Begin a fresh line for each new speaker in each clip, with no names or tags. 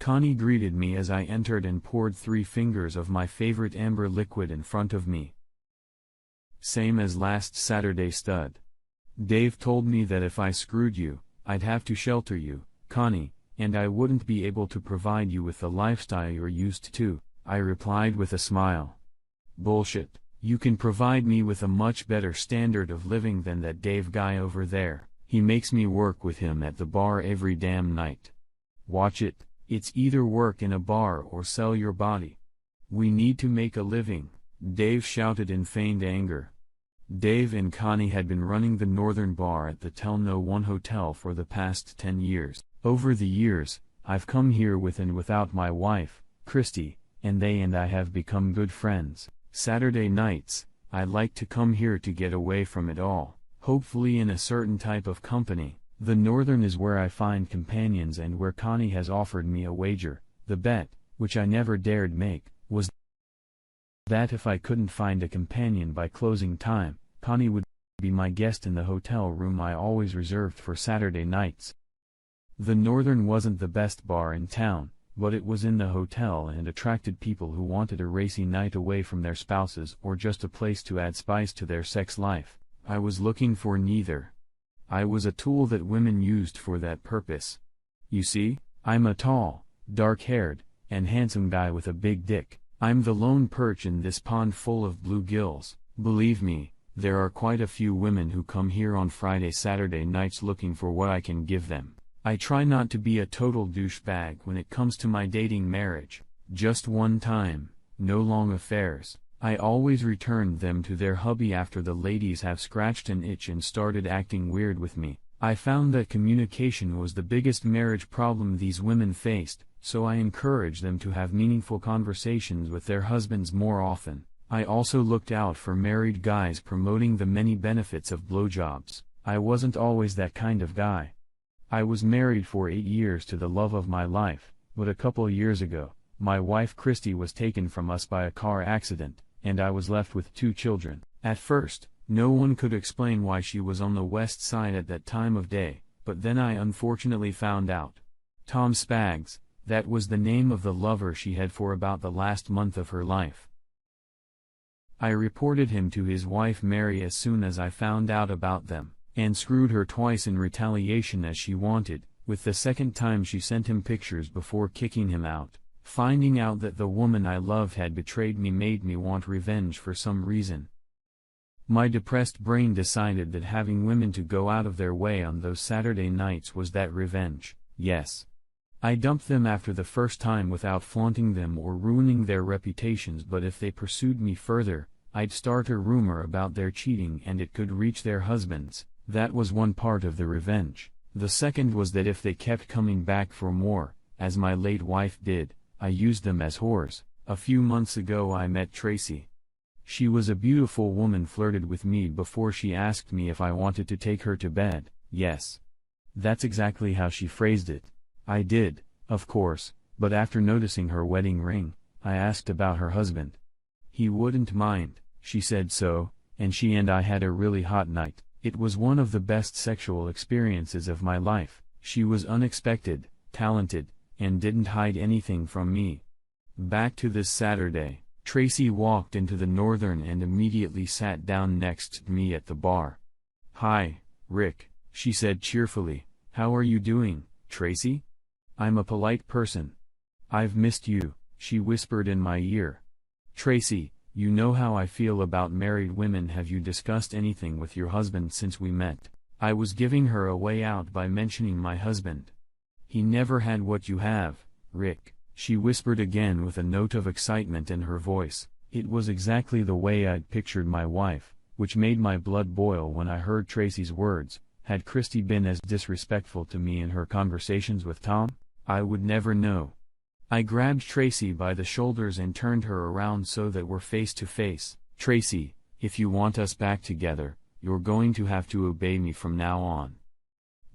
Connie greeted me as I entered and poured 3 fingers of my favorite amber liquid in front of me. Same as last Saturday, stud. Dave told me that if I screwed you, I'd have to shelter you, Connie, and I wouldn't be able to provide you with the lifestyle you're used to, I replied with a smile. Bullshit. You can provide me with a much better standard of living than that Dave guy over there. He makes me work with him at the bar every damn night. Watch it, it's either work in a bar or sell your body. We need to make a living, Dave shouted in feigned anger. Dave and Connie had been running the Northern Bar at the Tel No 1 Hotel for the past 10 years. Over the years, I've come here with and without my wife, Christy, and they and I have become good friends. Saturday nights, I like to come here to get away from it all, hopefully in a certain type of company. The Northern is where I find companions and where Connie has offered me a wager. The bet, which I never dared make, was that if I couldn't find a companion by closing time, Connie would be my guest in the hotel room I always reserved for Saturday nights. The Northern wasn't the best bar in town, but it was in the hotel and attracted people who wanted a racy night away from their spouses or just a place to add spice to their sex life. I was looking for neither. I was a tool that women used for that purpose. You see, I'm a tall, dark-haired, and handsome guy with a big dick. I'm the lone perch in this pond full of bluegills. Believe me, there are quite a few women who come here on Saturday nights looking for what I can give them. I try not to be a total douchebag when it comes to my dating marriage. Just one time, no long affairs. I always returned them to their hubby after the ladies have scratched an itch and started acting weird with me. I found that communication was the biggest marriage problem these women faced, so I encouraged them to have meaningful conversations with their husbands more often. I also looked out for married guys promoting the many benefits of blowjobs. I wasn't always that kind of guy. I was married for 8 years to the love of my life, but a couple years ago, my wife Christy was taken from us by a car accident, and I was left with 2 children. At first, no one could explain why she was on the west side at that time of day, but then I unfortunately found out. Tom Spags, that was the name of the lover she had for about the last month of her life. I reported him to his wife Mary as soon as I found out about them, and screwed her twice in retaliation as she wanted. With the second time she sent him pictures before kicking him out. Finding out that the woman I loved had betrayed me made me want revenge for some reason. My depressed brain decided that having women to go out of their way on those Saturday nights was that revenge. Yes. I dumped them after the first time without flaunting them or ruining their reputations, but if they pursued me further, I'd start a rumor about their cheating and it could reach their husbands. That was one part of the revenge. The second was that if they kept coming back for more, as my late wife did, I used them as whores. A few months ago I met Tracy. She was a beautiful woman, flirted with me before she asked me if I wanted to take her to bed. Yes. That's exactly how she phrased it. I did, of course, but after noticing her wedding ring, I asked about her husband. He wouldn't mind, she said so, and she and I had a really hot night. It was one of the best sexual experiences of my life. She was unexpected, talented, and didn't hide anything from me. Back to this Saturday, Tracy walked into the Northern and immediately sat down next to me at the bar. "Hi, Rick," she said cheerfully. "How are you doing, Tracy?" "I'm a polite person." "I've missed you," she whispered in my ear. "Tracy, you know how I feel about married women. Have you discussed anything with your husband since we met?" I was giving her a way out by mentioning my husband. "He never had what you have, Rick," she whispered again with a note of excitement in her voice. It was exactly the way I'd pictured my wife, which made my blood boil when I heard Tracy's words. Had Christy been as disrespectful to me in her conversations with Tom? I would never know. I grabbed Tracy by the shoulders and turned her around so that we're face to face. "Tracy, if you want us back together, you're going to have to obey me from now on.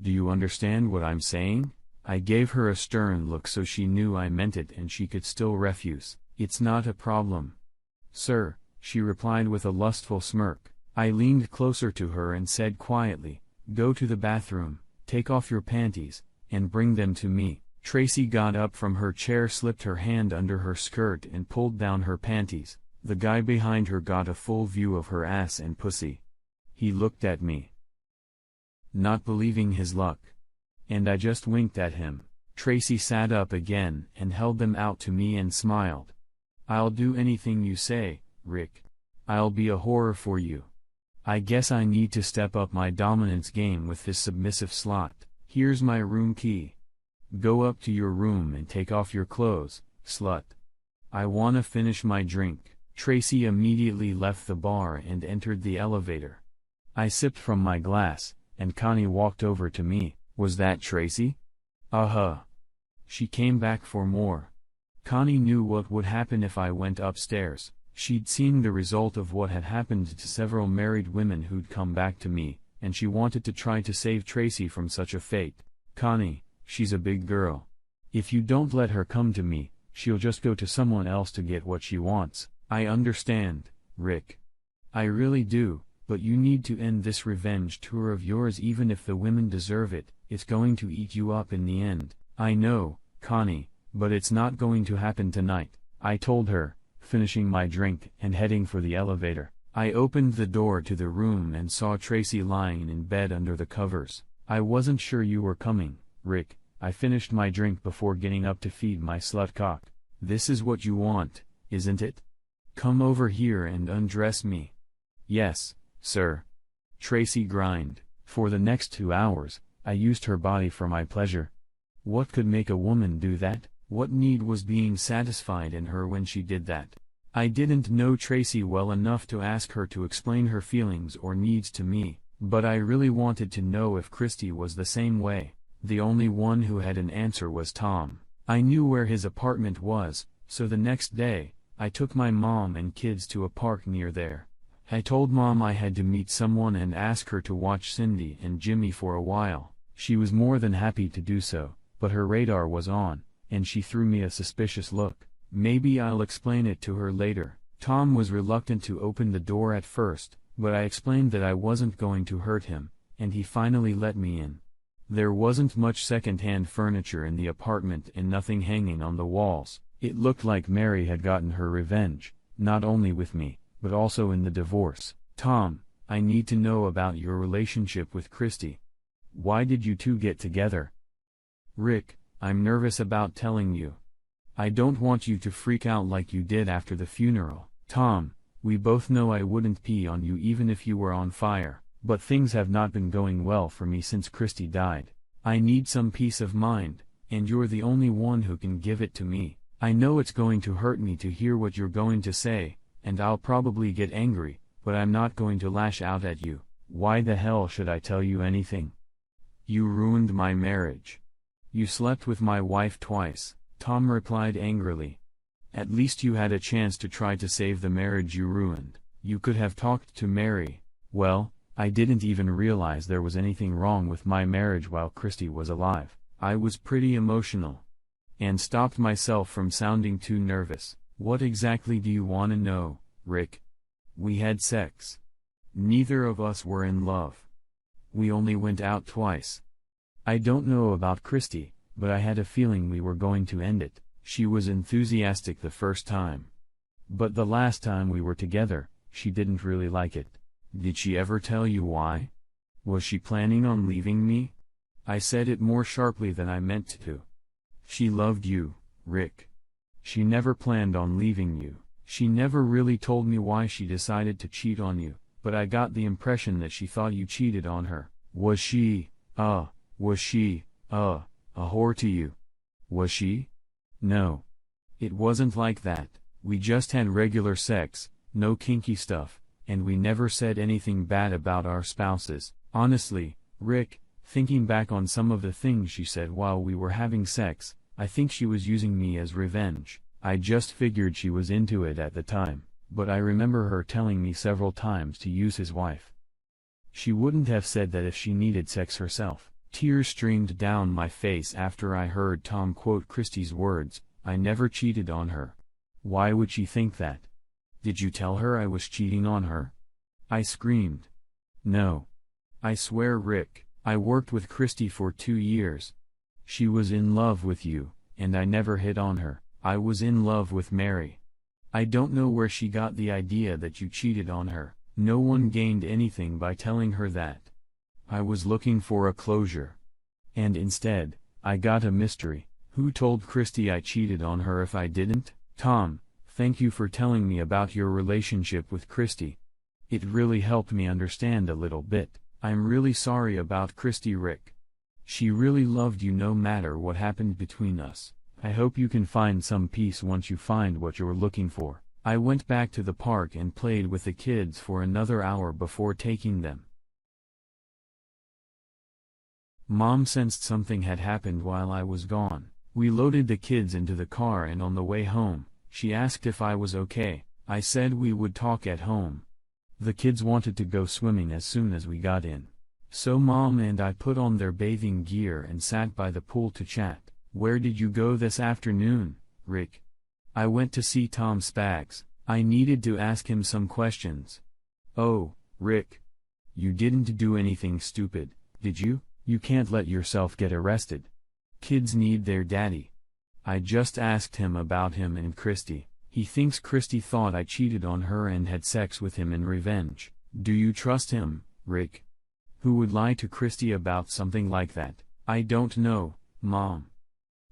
Do you understand what I'm saying?" I gave her a stern look so she knew I meant it and she could still refuse. "It's not a problem, sir," she replied with a lustful smirk. I leaned closer to her and said quietly, "Go to the bathroom, take off your panties, and bring them to me." Tracy got up from her chair, slipped her hand under her skirt and pulled down her panties. The guy behind her got a full view of her ass and pussy. He looked at me, not believing his luck. And I just winked at him. Tracy sat up again and held them out to me and smiled. "I'll do anything you say, Rick. I'll be a whore for you. I guess I need to step up my dominance game with this submissive slut. Here's my room key. Go up to your room and take off your clothes, slut. I wanna finish my drink." Tracy immediately left the bar and entered the elevator. I sipped from my glass, and Connie walked over to me. "Was that Tracy?" "Uh-huh." She came back for more. Connie knew what would happen if I went upstairs. She'd seen the result of what had happened to several married women who'd come back to me, and she wanted to try to save Tracy from such a fate. "Connie, she's a big girl. If you don't let her come to me, she'll just go to someone else to get what she wants." "I understand, Rick. I really do, but you need to end this revenge tour of yours even if the women deserve it. It's going to eat you up in the end." "I know, Connie, but it's not going to happen tonight," I told her, finishing my drink and heading for the elevator. I opened the door to the room and saw Tracy lying in bed under the covers. "I wasn't sure you were coming, Rick." I finished my drink before getting up to feed my slut cock. "This is what you want, isn't it? Come over here and undress me." "Yes, sir." Tracy grined. For the next 2 hours, I used her body for my pleasure. What could make a woman do that? What need was being satisfied in her when she did that? I didn't know Tracy well enough to ask her to explain her feelings or needs to me, but I really wanted to know if Christy was the same way. The only one who had an answer was Tom. I knew where his apartment was, so the next day, I took my mom and kids to a park near there. I told Mom I had to meet someone and ask her to watch Cindy and Jimmy for a while. She was more than happy to do so, but her radar was on, and she threw me a suspicious look. Maybe I'll explain it to her later. Tom was reluctant to open the door at first, but I explained that I wasn't going to hurt him, and he finally let me in. There wasn't much second-hand furniture in the apartment and nothing hanging on the walls. It looked like Mary had gotten her revenge, not only with me, but also in the divorce. "Tom, I need to know about your relationship with Christy. Why did you two get together?" "Rick, I'm nervous about telling you. I don't want you to freak out like you did after the funeral." "Tom, we both know I wouldn't pee on you even if you were on fire, but things have not been going well for me since Christy died. I need some peace of mind, and you're the only one who can give it to me. I know it's going to hurt me to hear what you're going to say, and I'll probably get angry, but I'm not going to lash out at you. Why the hell should I tell you anything? You ruined my marriage. You slept with my wife twice," Tom replied angrily. "At least you had a chance to try to save the marriage you ruined. You could have talked to Mary." "Well, I didn't even realize there was anything wrong with my marriage while Christy was alive." I was pretty emotional, and stopped myself from sounding too nervous. "What exactly do you want to know, Rick?" "We had sex. Neither of us were in love. We only went out twice. I don't know about Christy, but I had a feeling we were going to end it. She was enthusiastic the first time. But the last time we were together, she didn't really like it." "Did she ever tell you why? Was she planning on leaving me?" I said it more sharply than I meant to. "She loved you, Rick. She never planned on leaving you. She never really told me why she decided to cheat on you, but I got the impression that she thought you cheated on her." Was she a whore to you? Was she?" "No. It wasn't like that. We just had regular sex, no kinky stuff, and we never said anything bad about our spouses." Honestly, Rick, thinking back on some of the things she said while we were having sex, I think she was using me as revenge. I just figured she was into it at the time, but I remember her telling me several times to use his wife. She wouldn't have said that if she needed sex herself. Tears streamed down my face after I heard Tom quote Christy's words, "I never cheated on her." Why would she think that? "Did you tell her I was cheating on her?" I screamed. "No. I swear, Rick, I worked with Christy for 2 years. She was in love with you, and I never hit on her. I was in love with Mary. I don't know where she got the idea that you cheated on her. No one gained anything by telling her that. I was looking for a closure. And instead, I got a mystery. Who told Christy I cheated on her if I didn't? Tom, thank you for telling me about your relationship with Christy. It really helped me understand a little bit. I'm really sorry about Christy, Rick. She really loved you no matter what happened between us. I hope you can find some peace once you find what you're looking for. I went back to the park and played with the kids for another hour before taking them. Mom sensed something had happened while I was gone. We loaded the kids into the car, and on the way home, she asked if I was okay. I said we would talk at home. The kids wanted to go swimming as soon as we got in. So Mom and I put on their bathing gear and sat by the pool to chat. Where did you go this afternoon, Rick? I went to see Tom Spags. I needed to ask him some questions. Oh, Rick. You didn't do anything stupid, did you? You can't let yourself get arrested. Kids need their daddy. I just asked him about him and Christy. He thinks Christy thought I cheated on her and had sex with him in revenge. Do you trust him, Rick? Who would lie to Christy about something like that? I don't know, Mom.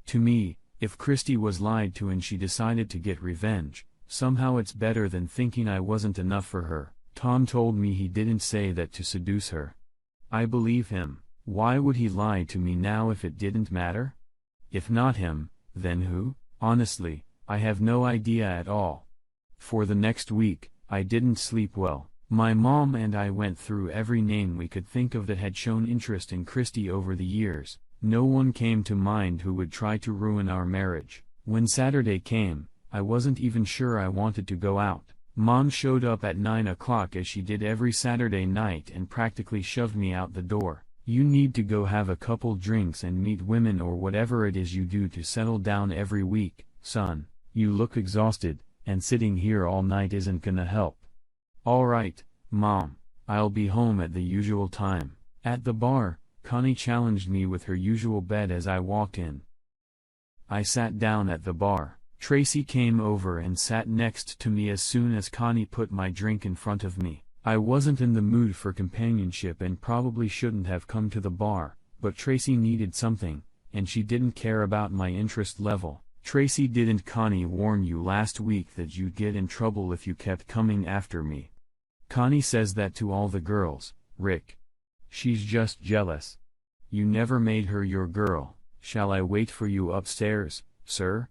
To me, if Christy was lied to and she decided to get revenge, somehow it's better than thinking I wasn't enough for her. Tom told me he didn't say that to seduce her. I believe him. Why would he lie to me now if it didn't matter? If not him, then who? Honestly, I have no idea at all. For the next week, I didn't sleep well. My mom and I went through every name we could think of that had shown interest in Christy over the years. No one came to mind who would try to ruin our marriage. When Saturday came, I wasn't even sure I wanted to go out. Mom showed up at 9 o'clock as she did every Saturday night and practically shoved me out the door. You need to go have a couple drinks and meet women or whatever it is you do to settle down every week, son. You look exhausted, and sitting here all night isn't gonna help. All right, Mom, I'll be home at the usual time. At the bar, Connie challenged me with her usual bet as I walked in. I sat down at the bar. Tracy came over and sat next to me as soon as Connie put my drink in front of me. I wasn't in the mood for companionship and probably shouldn't have come to the bar, but Tracy needed something, and she didn't care about my interest level. Tracy, didn't Connie warn you last week that you'd get in trouble if you kept coming after me? Connie says that to all the girls, Rick. She's just jealous. You never made her your girl. Shall I wait for you upstairs, sir?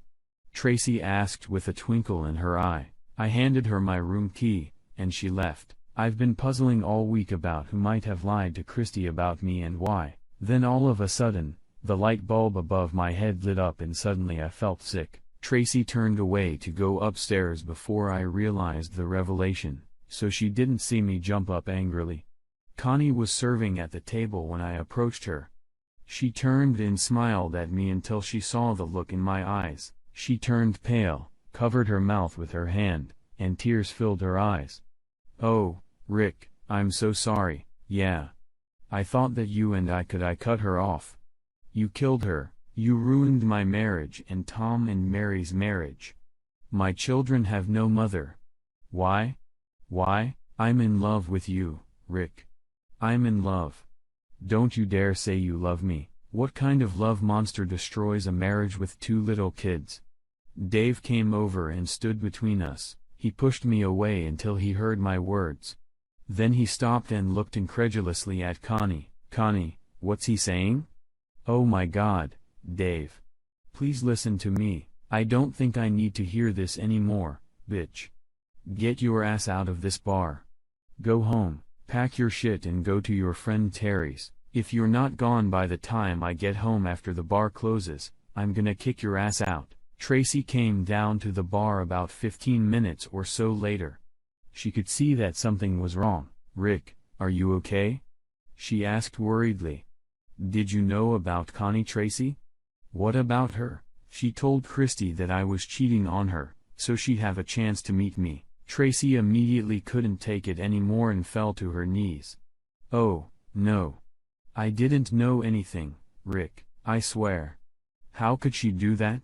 Tracy asked with a twinkle in her eye. I handed her my room key, and she left. I've been puzzling all week about who might have lied to Christy about me and why. Then all of a sudden, the light bulb above my head lit up and suddenly I felt sick. Tracy turned away to go upstairs before I realized the revelation, so she didn't see me jump up angrily. Connie was serving at the table when I approached her. She turned and smiled at me until she saw the look in my eyes. She turned pale, covered her mouth with her hand, and tears filled her eyes. Oh, Rick, I'm so sorry. Yeah. I thought that you and I cut her off. You killed her. You ruined my marriage and Tom and Mary's marriage. My children have no mother. Why? Why? I'm in love with you, Rick. I'm in love. Don't you dare say you love me. What kind of love monster destroys a marriage with 2 little kids? Dave came over and stood between us. He pushed me away until he heard my words. Then he stopped and looked incredulously at Connie. Connie, what's he saying? Oh my God, Dave. Please listen to me. I don't think I need to hear this anymore, bitch. Get your ass out of this bar. Go home, pack your shit and go to your friend Terry's. If you're not gone by the time I get home after the bar closes, I'm gonna kick your ass out. Tracy came down to the bar about 15 minutes or so later. She could see that something was wrong. Rick, are you okay? She asked worriedly. Did you know about Connie, Tracy? What about her? She told Christy that I was cheating on her, so she'd have a chance to meet me. Tracy immediately couldn't take it anymore and fell to her knees. Oh, no. I didn't know anything, Rick. I swear. How could she do that?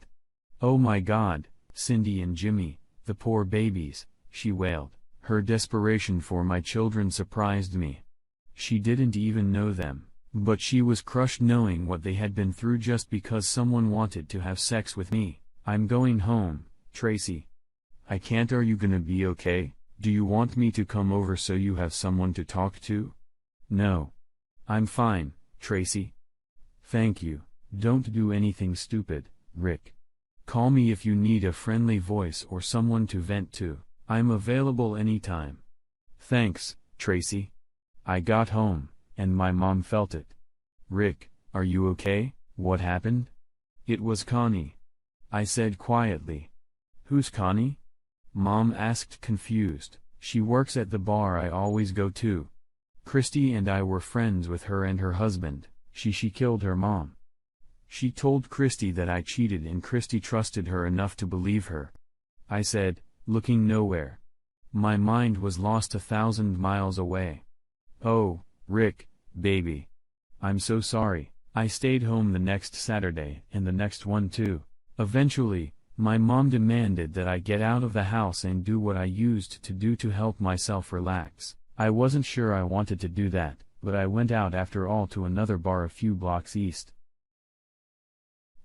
Oh my God, Cindy and Jimmy, the poor babies, she wailed. Her desperation for my children surprised me. She didn't even know them, but she was crushed knowing what they had been through just because someone wanted to have sex with me. I'm going home, Tracy. I can't. Are you gonna be okay? Do you want me to come over so you have someone to talk to? No. I'm fine, Tracy. Thank you. Don't do anything stupid, Rick. Call me if you need a friendly voice or someone to vent to. I'm available anytime. Thanks, Tracy. I got home, and my mom felt it. Rick, are you okay? What happened? It was Connie. I said quietly. Who's Connie? Mom asked confused. She works at the bar I always go to. Christy and I were friends with her and her husband. She killed her mom. She told Christy that I cheated and Christy trusted her enough to believe her. I said, looking nowhere. My mind was lost 1,000 miles away. Oh, Rick, baby. I'm so sorry. I stayed home the next Saturday and the next one too. Eventually, my mom demanded that I get out of the house and do what I used to do to help myself relax. I wasn't sure I wanted to do that, but I went out after all to another bar a few blocks east.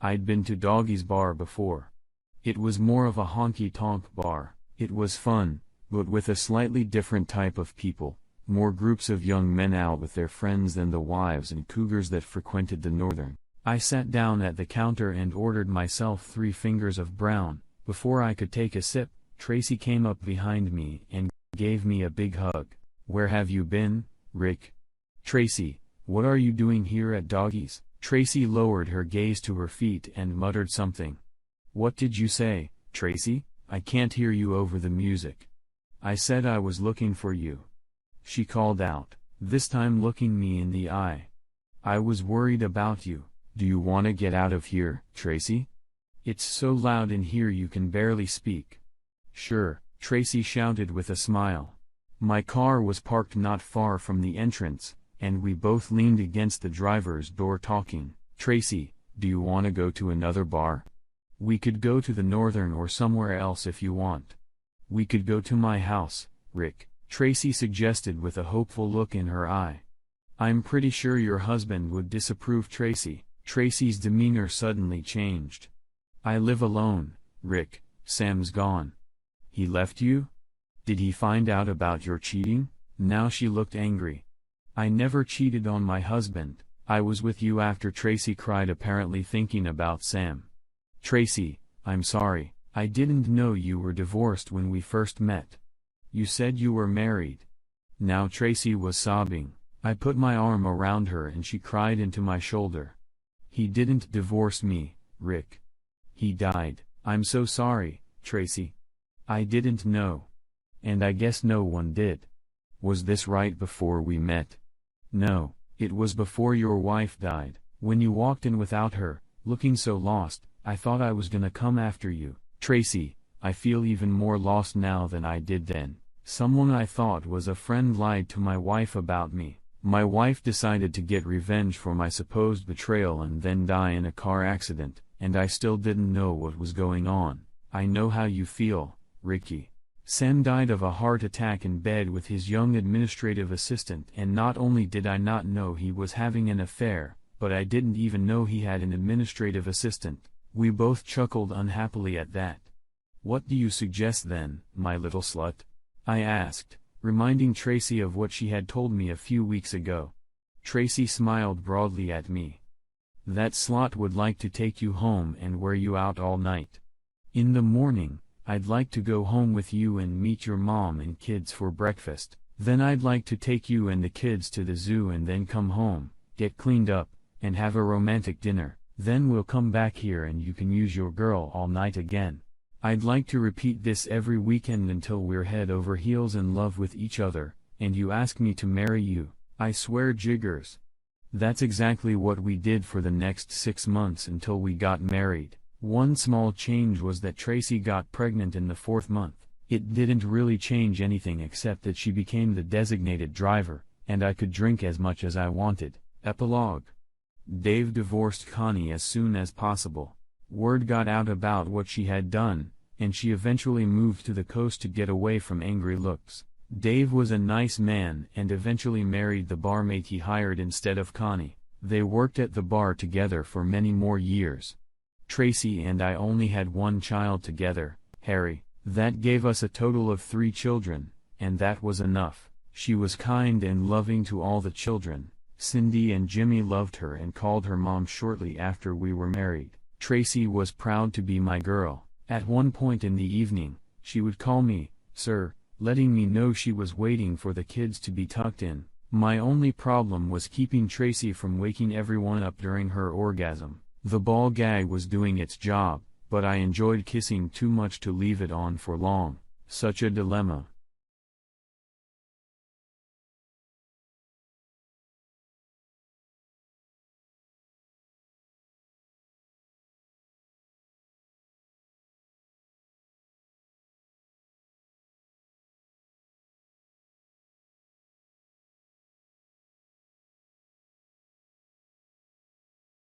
I'd been to Doggy's bar before. It was more of a honky-tonk bar. It was fun, but with a slightly different type of people, more groups of young men out with their friends than the wives and cougars that frequented the Northern. I sat down at the counter and ordered myself 3 fingers of brown. Before I could take a sip, Tracy came up behind me and gave me a big hug. Where have you been, Rick? Tracy, what are you doing here at Doggy's? Tracy lowered her gaze to her feet and muttered something. What did you say, Tracy? I can't hear you over the music. I said I was looking for you. She called out, this time looking me in the eye. I was worried about you. Do you want to get out of here, Tracy? It's so loud in here you can barely speak. Sure, Tracy shouted with a smile. My car was parked not far from the entrance, and we both leaned against the driver's door talking. Tracy, do you want to go to another bar? We could go to the Northern or somewhere else if you want. We could go to my house, Rick, Tracy suggested with a hopeful look in her eye. I'm pretty sure your husband would disapprove, Tracy. Tracy's demeanor suddenly changed. I live alone, Rick. Sam's gone. He left you? Did he find out about your cheating? Now she looked angry. I never cheated on my husband. I was with you after. Tracy cried, apparently thinking about Sam. Tracy, I'm sorry. I didn't know you were divorced when we first met. You said you were married. Now Tracy was sobbing. I put my arm around her and she cried into my shoulder. He didn't divorce me, Rick. He died. I'm so sorry, Tracy. I didn't know. And I guess no one did. Was this right before we met? No, it was before your wife died. When you walked in without her, looking so lost, I thought I was gonna come after you. Tracy, I feel even more lost now than I did then. Someone I thought was a friend lied to my wife about me. My wife decided to get revenge for my supposed betrayal and then die in a car accident, and I still didn't know what was going on. I know how you feel, Ricky. Sam died of a heart attack in bed with his young administrative assistant, and not only did I not know he was having an affair, but I didn't even know he had an administrative assistant. We both chuckled unhappily at that. What do you suggest then, my little slut? I asked, reminding Tracy of what she had told me a few weeks ago. Tracy smiled broadly at me. That slut would like to take you home and wear you out all night. In the morning, I'd like to go home with you and meet your mom and kids for breakfast. Then I'd like to take you and the kids to the zoo and then come home, get cleaned up, and have a romantic dinner. Then we'll come back here and you can use your girl all night again. I'd like to repeat this every weekend until we're head over heels in love with each other, and you ask me to marry you. I swear, jiggers. That's exactly what we did for the next 6 months until we got married. One small change was that Tracy got pregnant in the 4th month. It didn't really change anything except that she became the designated driver, and I could drink as much as I wanted. Epilogue. Dave divorced Connie as soon as possible. Word got out about what she had done, and she eventually moved to the coast to get away from angry looks. Dave was a nice man and eventually married the barmaid he hired instead of Connie. They worked at the bar together for many more years. Tracy and I only had one child together, Harry. That gave us a total of 3 children, and that was enough. She was kind and loving to all the children. Cindy and Jimmy loved her and called her mom shortly after we were married. Tracy was proud to be my girl. At one point in the evening, she would call me, "Sir," letting me know she was waiting for the kids to be tucked in. My only problem was keeping Tracy from waking everyone up during her orgasm. The ball gag was doing its job, but I enjoyed kissing too much to leave it on for long. Such a dilemma.